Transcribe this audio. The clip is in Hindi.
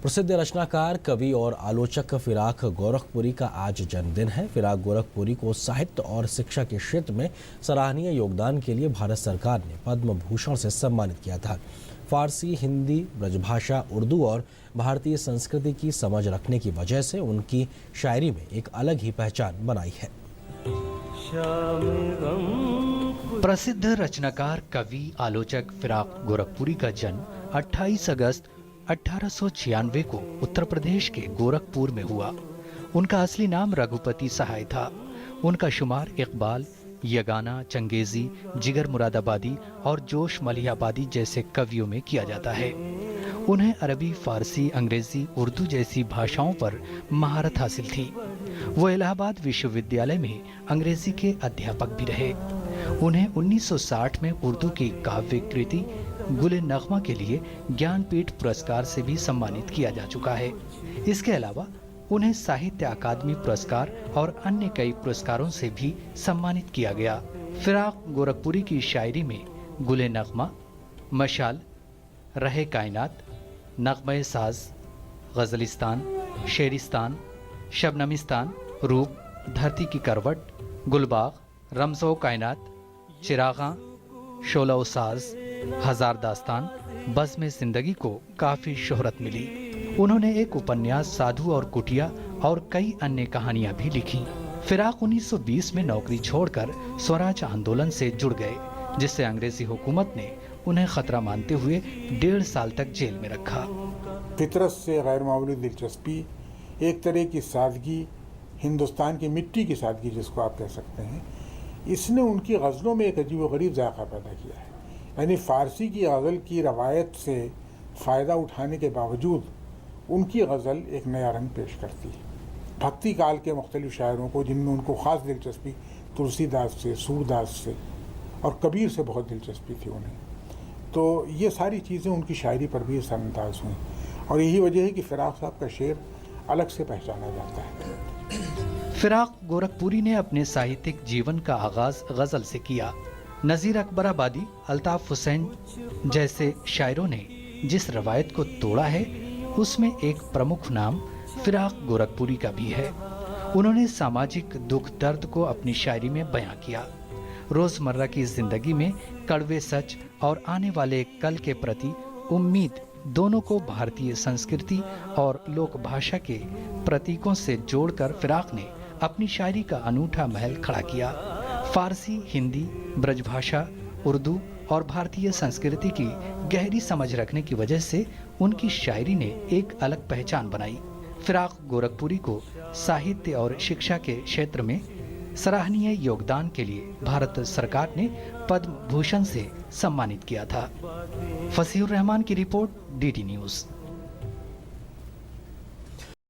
प्रसिद्ध रचनाकार, कवि और आलोचक फिराक गोरखपुरी का आज जन्मदिन है। फिराक गोरखपुरी को साहित्य और शिक्षा के क्षेत्र में सराहनीय योगदान के लिए भारत सरकार ने पद्म भूषण से सम्मानित किया था। फारसी, हिंदी, ब्रजभाषा, उर्दू और भारतीय संस्कृति की समझ रखने की वजह से उनकी शायरी में एक अलग ही पहचान बनाई है। प्रसिद्ध रचनाकार, कवि, आलोचक फिराक गोरखपुरी का जन्म 28 अगस्त 1896 को उत्तर प्रदेश के गोरखपुर में हुआ। उनका असली नाम रघुपति सहाय था। उनका शुमार इकबाल, यगाना, चंगेजी, जिगर मुरादाबादी और जोश मलिहाबादी जैसे कवियों में किया जाता है। उन्हें अरबी, फारसी, अंग्रेजी, उर्दू जैसी भाषाओं पर महारत हासिल थी। वो इलाहाबाद विश्वविद्यालय में अंग्रेजी के अध्यापक भी रहे। उन्हें 1960 में उर्दू की काव्य कृति गुल-ए-नग़मा के लिए ज्ञानपीठ पुरस्कार से भी सम्मानित किया जा चुका है। इसके अलावा उन्हें साहित्य अकादमी पुरस्कार और अन्य कई पुरस्कारों से भी सम्मानित किया गया। फिराक गोरखपुरी की शायरी में गुल-ए-नग़मा, मशाल, रहे कायनात, नग़मे साज, गज़लिस्तान, शेरिस्तान, शबनमिस्तान, रूप, धरती की करवट, गुलबाग, रमज़ो कायनात, चिरागा, शोला साज, हजार दास्तान, बज़्म ज़िंदगी को काफी शोहरत मिली। उन्होंने एक उपन्यास साधु और कुटिया और कई अन्य कहानियां भी लिखी। फिराक 1920 में नौकरी छोड़कर स्वराज आंदोलन से जुड़ गए, जिससे अंग्रेजी हुकूमत ने उन्हें खतरा मानते हुए 1.5 साल तक जेल में रखा। फितरत से गैर मामूली दिलचस्पी, एक तरह की सादगी, हिंदुस्तान की मिट्टी की सादगी जिसको आप कह सकते हैं, इसने उनकी गज़लों में एक अजीब व गरीब जायका पैदा किया है। यानी फ़ारसी की गज़ल की रवायत से फ़ायदा उठाने के बावजूद उनकी गज़ल एक नया रंग पेश करती है। भक्ति काल के मुख्तलिफ शायरों को, जिनमें उनको ख़ास दिलचस्पी तुलसीदास से, सूरदास से और कबीर से बहुत दिलचस्पी थी उन्हें, तो ये सारी चीज़ें उनकी शायरी पर भी असरअंदाज हुई और यही वजह है कि फिराक साहब का शेर अलग से पहचाना जाता है। फिराक गोरखपुरी ने अपने साहित्यिक जीवन का आगाज गज़ल से किया। नज़ीर अकबराबादी, अल्ताफ हुसैन जैसे शायरों ने जिस रवायत को तोड़ा है, उसमें एक प्रमुख नाम फिराक गोरखपुरी का भी है। उन्होंने सामाजिक दुख दर्द को अपनी शायरी में बयां किया। रोजमर्रा की जिंदगी में कड़वे सच और आने वाले कल के प्रति उम्मीद दोनों को भारतीय संस्कृति और लोक भाषा के प्रतीकों से जोड़कर फिराक ने अपनी शायरी का अनूठा महल खड़ा किया। फारसी, हिंदी, ब्रजभाषा, उर्दू और भारतीय संस्कृति की गहरी समझ रखने की वजह से उनकी शायरी ने एक अलग पहचान बनाई। फिराक गोरखपुरी को साहित्य और शिक्षा के क्षेत्र में सराहनीय योगदान के लिए भारत सरकार ने पद्म भूषण से सम्मानित किया था। फसीहुर रहमान की रिपोर्ट, DD न्यूज़।